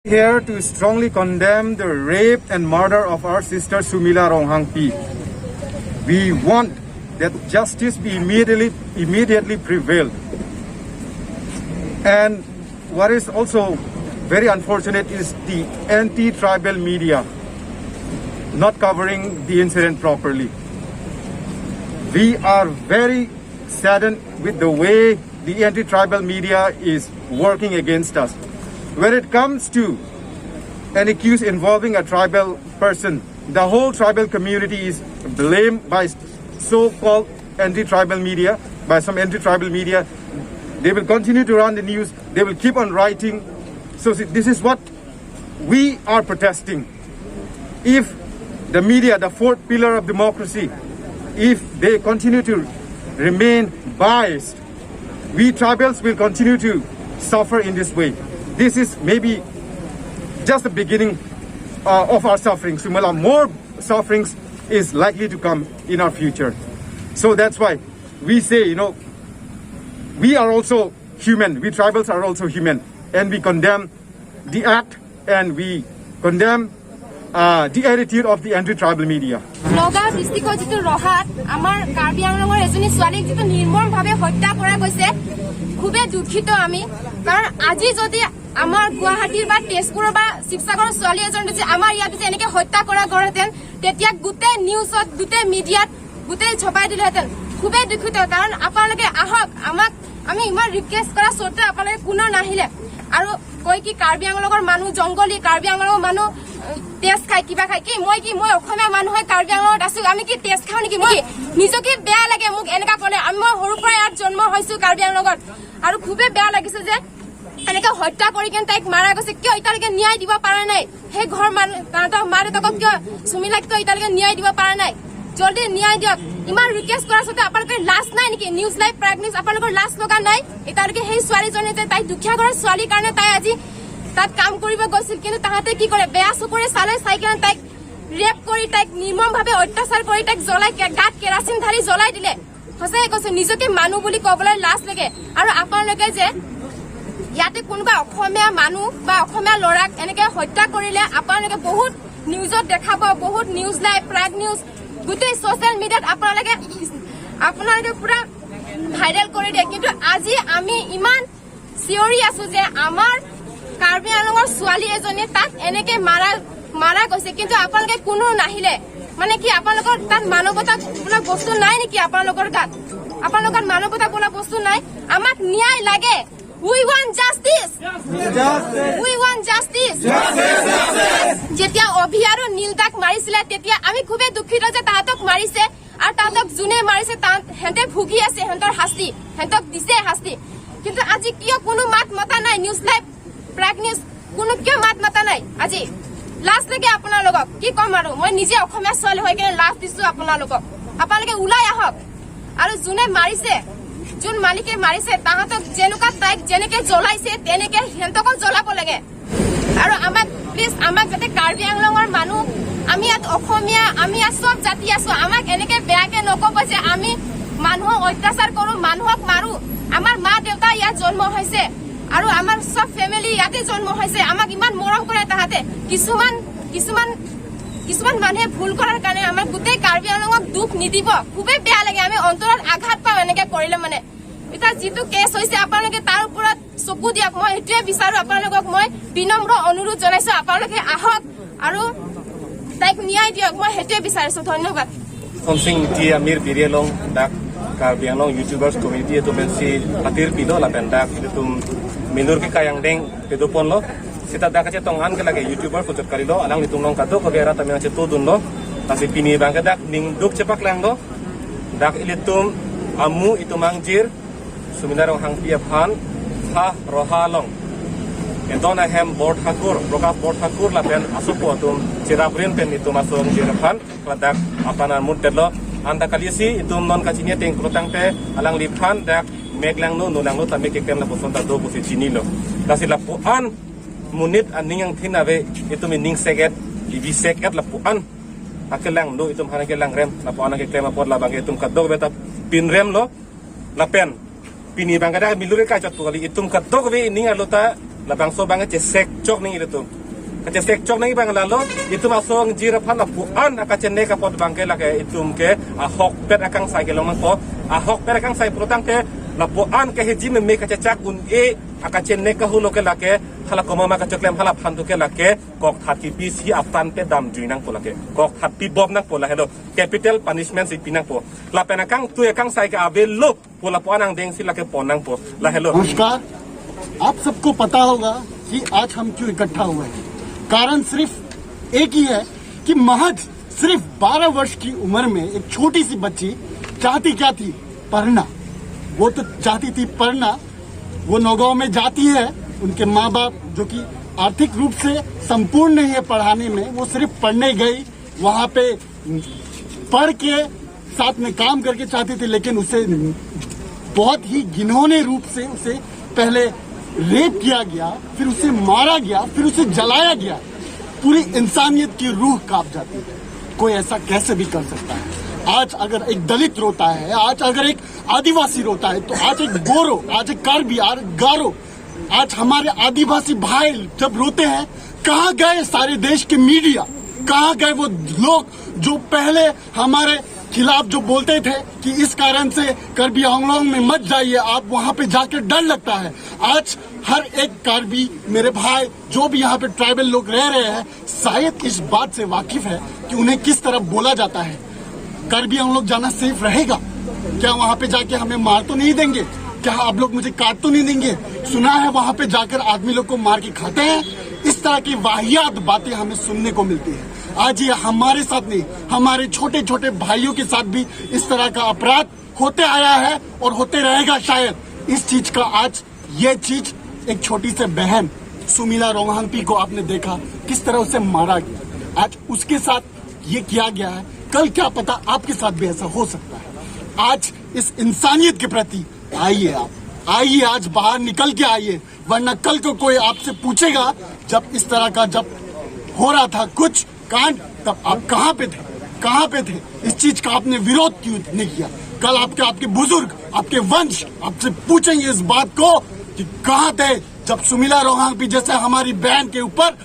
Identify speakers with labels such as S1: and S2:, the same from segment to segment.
S1: Here to strongly condemn the rape and murder of our sister Sumila Ronghangpi. We want that justice be immediately prevail. And what is also very unfortunate is the anti-tribal media not covering the incident properly. We are very saddened with the way the anti-tribal media is working against us. When it comes to an accused involving a tribal person, the whole tribal community is blamed by so-called anti-tribal media, by some anti-tribal media. They will continue to run the news. They will keep on writing. So this is what we are protesting. If the media, the fourth pillar of democracy, if they continue to remain biased, we tribals will continue to suffer in this way. This is maybe just the beginning of our suffering. Sumila, more sufferings is likely to come in our future. So that's why we say, we are also human. We tribals are also human. And we condemn the act and we condemn the attitude of the anti-tribal media.
S2: Nagaon ডিস্ট্ৰিক্টৰ যিটো ৰহাত আমাৰ কাৰ্বি আংলঙৰ এজনী ছোৱালীক যিটো নিৰ্মমভাৱে হত্যা কৰা গৈছে খুবেই দুখিত আমি কাৰণ আজি যদি আমাৰ গুৱাহাটীৰ বা তেজপুৰৰ বা শিৱসাগৰৰ ছোৱালী এজন যদি আমাৰ ইয়াত যে এনেকে হত্যা কৰা গ'লহেঁতেন তেতিয়া গোটেই নিউজত গোটেই মিডিয়াত গোটেই ছপাই দিলেহেঁতেন খুবেই দুখিত কাৰণ আপোনালোকে আহক আমাক আমি ইমান ৰিকুৱেষ্ট কৰা স্বত্তেও আপোনালোকে কোনো নাহিলে আৰু কয় কি কাৰ্বি আংলঙৰ মানুহ জংগলী কাৰ্বি আংলঙৰ মানুহ তেজ খাই কিবা খাই কি মই অসমীয়া মানুহ হয় কাৰ্বি আংলঙত আছো আমি কি তেজ খাওঁ নেকি মই নিজকে বেয়া লাগে মোক এনেকা ক'লে মই সৰুৰ পৰা ইয়াত জন্ম হৈছো কাৰ্বি আংলঙত আৰু খুবেই বেয়া লাগিছে যে এনেকে হত্যা কৰি কেনে তাইক মাৰা গৈছে কিয় এতিয়ালৈকে ন্যায় দিব পৰা নাই সেই ঘৰ মানুহ তাহাঁতৰ মা দেউতাকক কিয় সুমিলাক কিয় এতিয়ালৈকে ন্যায় দিব পৰা নাই জলদি ন্যায় দিয়ক ইমান ৰিকুৱেষ্ট কৰা সত্ত্বেও আপোনালোকৰ লাজ নাই নেকি নিউজ লাইভ প্ৰাইম নিউজ আপোনালোকৰ লাজ লগা নাই এতিয়ালৈকে সেই ছোৱালীজনী যে তাই দুখীয়া ঘৰৰ ছোৱালীৰ কাৰণে তাই আজি তাত কাম কৰিব গৈছিল কিন্তু তাহাঁতে কি কৰে বেয়া চকুৰে চালে চাই কেনে তাইক ৰেপ কৰি তাইক নিৰ্মমভাৱে অত্যাচাৰ কৰি তাইক জ্বলাই গাত কেৰাচিন ঢালি জ্বলাই দিলে সঁচাই কৈছো নিজকে মানুহ বুলি ক'বলৈ লাজ লাগে আৰু আপোনালোকে যে ইয়াতে কোনোবা অসমীয়া মানুহ বা অসমীয়া ল'ৰাক এনেকে হত্যা কৰিলে আপোনালোকে বহুত নিউজত দেখাব বহুত নিউজ লাইভ প্ৰাইম নিউজ গোটেই ছ'চিয়েল মিডিয়াত আপোনালোকে পুৰা ভাইৰেল কৰি দিয়ে কিন্তু আজি আমি ইমান চিঞৰি আছো যে আমাৰ কাৰ্বি আংলঙৰ ছোৱালী এজনী তাত এনেকে মাৰা গৈছে কিন্তু আপোনালোকে কোনো নাহিলে মানে কি আপোনালোকৰ তাত মানৱতা বোলা বস্তু নাই নেকি আপোনালোকৰ গাত আপোনালোকৰ মানৱতা বোলা বস্তু নাই আমাক ন্যায় লাগে We want justice. We want justice. যেতিয়া অভিয়াৰো নীলতাক মাৰিছিলে তেতিয়া আমি খুবেই দুখিত যে তাহাঁতক মাৰিছে আৰু তাহাঁতক যোনে মাৰিছে হেঁতে ভুগি আছে হেঁতৰ শাস্তি হেঁতক দিছে শাস্তি কিন্তু আজি কিয় কোনো মাত মতা নাই নিউজ লাইভ প্ৰাগ নিউজ কোনো কিয় মাত মতা নাই আজি লাজ লাগে আপোনালোকক কি কম আৰু মই নিজে অসমীয়া ছোৱালী হৈ কেনে লাজ দিছো আপোনালোকে ওলাই আহক আৰু যোনে মাৰিছে যোন মালিকে মাৰিছে তাহাঁতক যেনেকুৱা তাইক যেনেকে জ্বলাইছে তেনেকে সিহঁতকো জ্বলাব লাগে আৰু আমাক প্লিজ আমাক যাতে কাৰ্বি আংলঙৰ মানুহ আমি ইয়াত অসমীয়া আমি ইয়াত চব জাতি আছো আমাক এনেকে বেয়াকে নকব যে আমি মানুহক অত্যাচাৰ কৰো মানুহক মাৰো আমাৰ মা দেউতা ইয়াত জন্ম হৈছে আৰু আমাৰ সব ফেমিলি ইয়াতে জন্ম হৈছে আমাক ইমান মৰম কৰে তাহাঁতে কিছুমান মানুহে ভুল কৰাৰ কাৰণে আমাৰ গোটেই কাৰ্বি আংলঙক দুখ নিদিব খুবেই বেয়া লাগে আমি অন্তৰত আঘাত পাওঁ এনেকে কৰিলে মানে এতিয়া যিটো কেছ হৈছে আপোনালোকে তাৰ ওপৰত চকু দিয়ক মই এইটোৱে বিচাৰো আপোনালোকক মই বিনম্ৰ অনুৰোধ জনাইছো আপোনালোকে আহক আৰু তাইক ন্যায় দিয়ক মই সেইটোৱে বিচাৰিছো ধন্যবাদ
S3: Something di Amir Birielong dak Karbi Anglong YouTubers community itu bensi hadir pido la pendak itu mindur ke kayang deng pido pon lo sita dak aja tongan ke lagi YouTuber pucat kali lo alang itu nong kado kagera tamang aja tu dun lo tapi pini bangke dak ning duk cepak lang lo dak ilitum amu itu mangjir Sumila Ronghangpi aphan ha rohalong Enton ahem board hakur, brokas board hakur la pen asupo tum cirabrin pen itu masuk jiraphan kladak apanan mudelo anda kalisi itu non kacinya teng krutang pe alang liphan dak meglang no nulang no tamik kem la posonta do busi cini lo kasi la puan munit aning yang thinawe itu mening seget ibi seget la puan akelang do itu hanakelang rem la puan ke klema pod la bang itu kadog beta pin rem lo la pen pini bangada milure ka jatu kali itum kadog we ning alota labang so bang che sek chok ning itu kace sek chok ning bang lalo itu masong jira phan la puan akace ne ka pot bang ke la ke itum ke a hok pet akang sai ke lomang ko a hok pet akang sai protang ke la puan ke hejim me kace chak un e akace ne ka hulo ke la ke hala ko mama ka choklem hala phan tu ke la ke kok thati pis hi aftan pe dam juinang po la ke kok thati bob nang po la hello capital punishment si pinang po la penakang tu akang sai ke abe lo po la puan ang deng si la ke ponang po la hello
S4: नमस्कार आप सबको पता होगा कि आज हम क्यों इकट्ठा हुए हैं कारण सिर्फ एक ही है कि महज सिर्फ 12 वर्ष की उम्र में एक छोटी सी बच्ची चाहती क्या थी पढ़ना वो तो चाहती थी पढ़ना वो नौगांव में जाती है उनके माँ बाप जो कि आर्थिक रूप से संपूर्ण नहीं है पढ़ाने में वो सिर्फ पढ़ने गई वहाँ पे पढ़ के साथ में काम करके चाहती थी लेकिन उसे बहुत ही घिनौने रूप से उसे पहले रेप किया गया फिर उसे मारा गया फिर उसे जलाया गया पूरी इंसानियत की रूह कांप जाती है कोई ऐसा कैसे भी कर सकता है आज अगर एक दलित रोता है आज अगर एक आदिवासी रोता है तो आज एक बोरो आज एक कार्बी आज गारो आज हमारे आदिवासी भाई जब रोते हैं कहाँ गए सारे देश के मीडिया कहाँ गए वो लोग जो पहले हमारे खिलाफ जो बोलते थे कि इस कारण से कार्बी आंगलोंग में मत जाइए आप वहाँ पे जाकर डर लगता है आज हर एक कार्बी मेरे भाई जो भी यहाँ पे ट्राइबल लोग रह रहे हैं शायद इस बात से वाकिफ है कि उन्हें किस तरह बोला जाता है कार्बी आंगलोंग जाना सेफ रहेगा क्या वहाँ पे जाके हमें मार तो नहीं देंगे क्या आप लोग मुझे काट तो नहीं देंगे सुना है वहाँ पे जाकर आदमी लोग को मार के खाते हैं इस तरह की वाहियात बातें हमें सुनने को मिलती है आज ये हमारे साथ नहीं हमारे छोटे छोटे भाइयों के साथ भी इस तरह का अपराध होते आया है और होते रहेगा शायद इस चीज का आज ये चीज एक छोटी सी बहन सुमीला रोंघांगपी को आपने देखा किस तरह उसे मारा गया आज उसके साथ ये किया गया है कल क्या पता आपके साथ भी ऐसा हो सकता है आज इस इंसानियत के प्रति आइए आप आइए आज बाहर निकल के आइए वरना कल को कोई आपसे पूछेगा जब इस तरह का जब हो रहा था कुछ कांड तब आप कहाँ पे थे इस चीज का आपने विरोध क्यों नहीं किया कल आपके बुजुर्ग आपके वंश आपसे पूछेंगे इस बात को कि कहाँ थे जब सुमीला रोंघांगपी जैसे हमारी बहन के ऊपर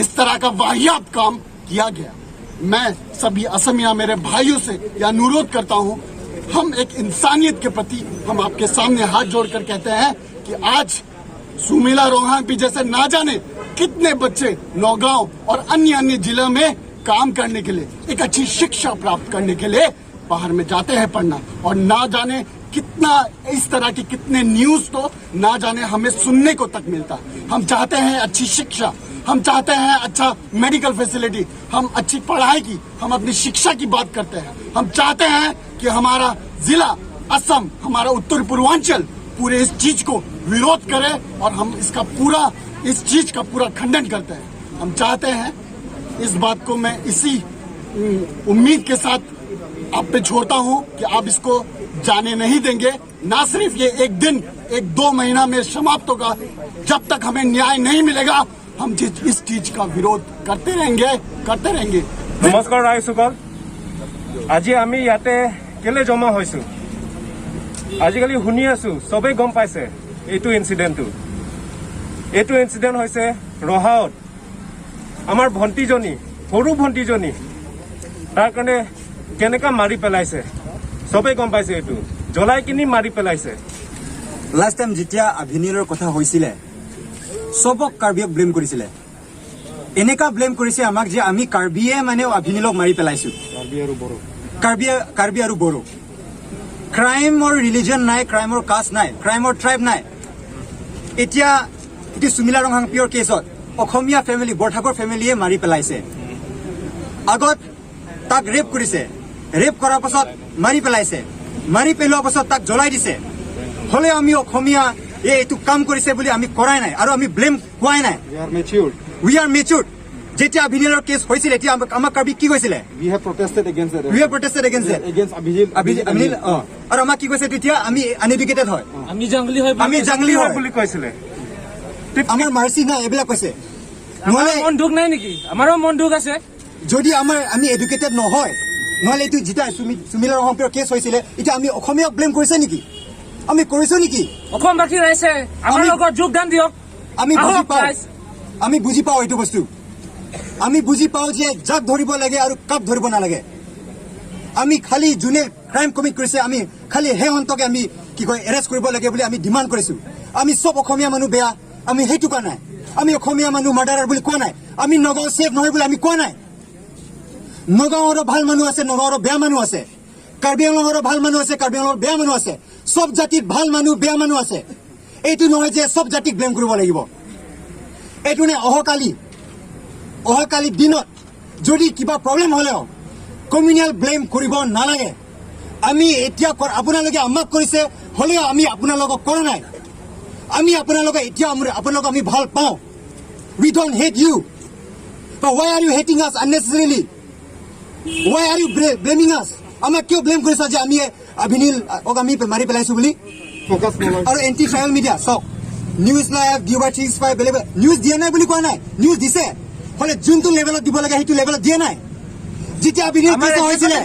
S4: इस तरह का वाहियात काम किया गया मैं सभी असमिया मेरे भाइयों से यह अनुरोध करता हूँ हम एक इंसानियत के प्रति हम आपके सामने हाथ जोड़कर कहते हैं कि आज सुमीला रोंघांगपी जैसे ना जाने कितने बच्चे नौगांव और अन्य अन्य जिलों में काम करने के लिए एक अच्छी शिक्षा प्राप्त करने के लिए बाहर में जाते हैं पढ़ना और ना जाने कितना इस तरह की कितने न्यूज तो ना जाने हमें सुनने को तक मिलता हम चाहते हैं अच्छी शिक्षा हम चाहते हैं अच्छा मेडिकल फैसिलिटी हम अच्छी पढ़ाई की हम अपनी शिक्षा की बात करते हैं हम चाहते हैं कि हमारा जिला असम हमारा उत्तर पूर्वांचल पूरे इस चीज को विरोध करे और हम इस चीज का पूरा खंडन करते हैं हम चाहते हैं इस बात को मैं इसी उम्मीद के साथ आप पे छोड़ता हूँ कि आप इसको जाने नहीं देंगे ना सिर्फ ये एक दिन 1-2 महीना में समाप्त होगा जब तक हमें न्याय नहीं मिलेगा हम इस चीज का विरोध करते रहेंगे
S3: नमस्कार राइसुकल আজি আমি ইয়াতে কেলে জমা হইছো আজিকালি শুনি আছো সবে গম পাইছে এইটো ইনসিডেন্ট হৈছে ৰহাত আমাৰ ভণ্টিজনী সৰু ভণ্টিজনী তাৰ কাৰণে কেনেকা মাৰি পেলাইছে সবে গম পাইছে এইটো জ্বলাই কিনি মাৰি পেলাইছে
S5: লাষ্ট টাইম যেতিয়া আভিনীলৰ কথা হৈছিলে সবক কাৰ্বিক ব্লেম কৰিছিলে এনেকা ব্লেম কৰিছে আমাক যে আমি কাৰ্বিয়ে মানে আভিনীলক মাৰি পেলাইছো কাৰ্বি আৰু বড়ো ক্ৰাইমৰ ৰিলিজন নাই ক্ৰাইমৰ কাষ্ট নাই ক্ৰাইমৰ ট্ৰাইব নাই এতিয়া এটি সুমিলা ৰংহাংপিৰ কেছত অসমীয়া ফেমিলি বৰঠাকুৰ ফেমিলিয়ে মাৰি পেলাইছে আগত তাক ৰেপ কৰিছে ৰেপ কৰাৰ পাছত মাৰি পেলাইছে মাৰি পেলোৱাৰ পাছত তাক জ্বলাই দিছে হলে আমি অসমীয়া এইটো কাম কৰিছে বুলি আমি কৰাই নাই আৰু আমি ব্লেম হোৱাই নাই উই আৰ মেচিউৰ্ড যেতিয়া আভিনীলৰ কেছ হৈছিল এতিয়া আমাক কাৰ্বি কি কৈছিলে
S1: We have protested against it. Against
S5: আভিনীল আৰু আমাক কি কৈছে তেতিয়া আমি আনএডুকেটেড হয় আমি জাংলি হয়
S3: বুলি কৈছিলে
S5: আমাৰ মাৰ্চি নাই এইবিলাক কৈছে
S6: নহলে মন দুখ নাই নেকি আমাৰো মন দুখ আছে
S5: যদি আমি এডুকেটেড নহয় নহলে এইটো যেতিয়া সুমিলা ৰংহাংপিৰ কেছ হৈছিলে এতিয়া আমি অসমীয়াক ব্লেম কৰিছে নেকি আমি কৰিছো নেকি
S6: অসমবাসী ৰাইজে আমাৰ লগত যোগদান দিয়ক
S5: আমি বুজি পাওঁ এইটো বস্তু আমি বুজি পাওঁ যে যাক ধৰিব লাগে আৰু কাক ধৰিব নালাগে আমি খালি যোনে ক্ৰাইম কমিট কৰিছে আমি খালি সেই অন্তকে আমি কি কয় এৰেষ্ট কৰিব লাগে বুলি আমি ডিমাণ্ড কৰিছো আমি সব অসমীয়া মানুহ বেয়া আমি সেইটো কোৱা নাই আমি অসমীয়া মানুহ মাৰ্ডাৰাৰ বুলি কোৱা নাই আমি নগাঁও সেফ নহয় বুলি আমি কোৱা নাই নগাঁৱৰো ভাল মানুহ আছে নগাঁৱৰো বেয়া মানুহ আছে কাৰ্বি আংলঙৰো ভাল মানুহ আছে কাৰ্বি আংলঙৰ বেয়া মানুহ আছে সব জাতিৰ ভাল মানুহ বেয়া মানুহ আছে এইটো নহয় যে সব জাতিক ব্লেম কৰিব লাগিব এইটো নে অহাকালি দিনত যদি কিবা প্ৰব্লেম হ'লেও কমিউনিয়েল ব্লেম কৰিব নালাগে আমি এতিয়া আপোনালোকে আমাক কৰিছে হ'লেও আমি আপোনালোকক কৰা নাই আমি আপোনালোকে এতিয়া আপোনালোকক আমি ভাল পাওঁ we don't hate you but why are you hating us unnecessarily why are you blaming us আমাক কিয় ব্লেম কৰিছা যে আমি অভিনীল আমি মাৰি পেলাইছো বুলি আৰু এন্টি ট্ৰাইবেল মিডিয়া চাওক নিউজ লাইভ ডিউবাৰ 365 বেলেগ নিউজ দিয়া নাই বুলি কোৱা নাই নিউজ দিছে হ'লে যোনটো লেভেলত দিব লাগে সেইটো লেভেলত দিয়া নাই যেতিয়া অভিনীল কেছ হৈছিলে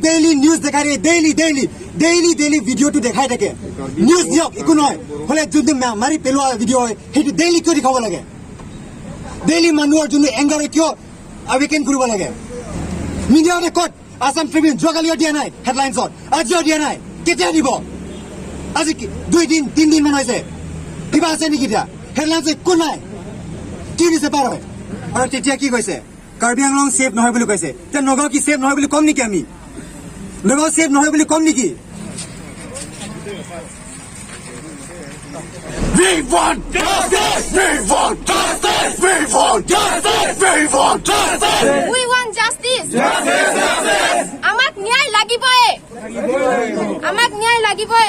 S5: ডেইলি নিউজ দেখাই ডেইলি ভিডিঅ'টো দেখাই থাকে নিউজ দিয়ক একো নহয় হ'লে যোনটো মাৰি পেলোৱা ভিডিঅ' হয় সেইটো ডেইলি কিয় দেখাব লাগে ডেইলি মানুহৰ যোনটো এংগাৰ কিয় আৱেকেন কৰিব লাগে মিডিয়াতে ক'ত আসাম ট্ৰিবিউন যোৱাকালিও দিয়া নাই হেডলাইনছত আজিও দিয়া নাই কেতিয়া দিব আজি 2-3 দিন মান হৈছে কিবা আছে নেকি এতিয়া হেডলাইনছ একো নাই কি দিছে পাৰ হয় আৰু তেতিয়া কি কৈছে কাৰ্বি আংলং সেফ নহয় বুলি কৈছে এতিয়া নগাঁও কি সেফ নহয় বুলি কম নেকি আমি নগাঁও সেফ নহয় বুলি কম নেকি
S4: We want justice! We want justice! We want justice! We want justice!
S2: We want justice.
S6: Justice!
S2: আমাক ন্যায় লাগিবই